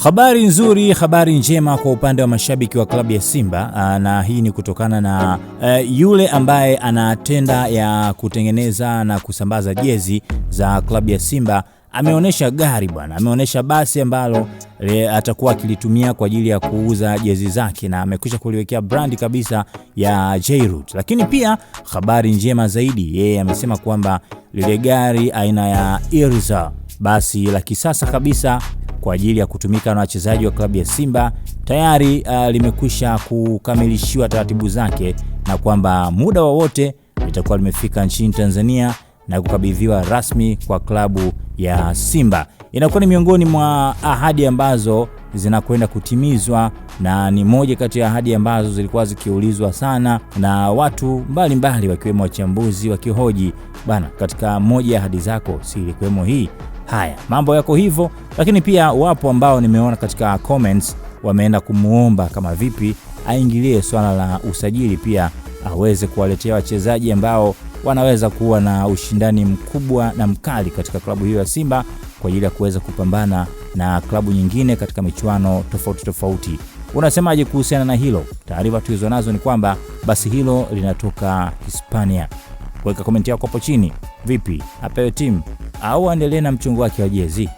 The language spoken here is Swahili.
Habari nzuri, habari njema kwa upande wa mashabiki wa klabu ya Simba, na hii ni kutokana na yule ambaye anatenda ya kutengeneza na kusambaza jezi za klabu ya Simba ameonesha gari bwana, ameonesha basi ambalo atakuwa akilitumia kwa ajili ya kuuza jezi zake, na amekwisha kuliwekea brandi kabisa ya J-Root. Lakini pia habari njema zaidi, yeye amesema kwamba lile gari aina ya Irza, basi la kisasa kabisa kwa ajili ya kutumika na wachezaji wa klabu ya Simba, tayari limekwisha kukamilishiwa taratibu zake, na kwamba muda wowote litakuwa limefika nchini Tanzania na kukabidhiwa rasmi kwa klabu ya Simba. Inakuwa ni miongoni mwa ahadi ambazo zinakwenda kutimizwa, na ni moja kati ya ahadi ambazo zilikuwa zikiulizwa sana na watu mbalimbali, wakiwemo wachambuzi wakihoji, bana, katika moja ya ahadi zako si ilikuwemo hii? Haya, mambo yako hivyo. Lakini pia wapo ambao nimeona katika comments wameenda kumuomba kama vipi aingilie swala la usajili, pia aweze kuwaletea wachezaji ambao wanaweza kuwa na ushindani mkubwa na mkali katika klabu hiyo ya Simba kwa ajili ya kuweza kupambana na klabu nyingine katika michuano tofauti tofauti. Unasemaje kuhusiana na hilo? Taarifa tulizo nazo ni kwamba basi hilo linatoka Hispania. Weka komenti yako hapo chini. Vipi, apewe timu au aendelee na mchongo wake wa jezi?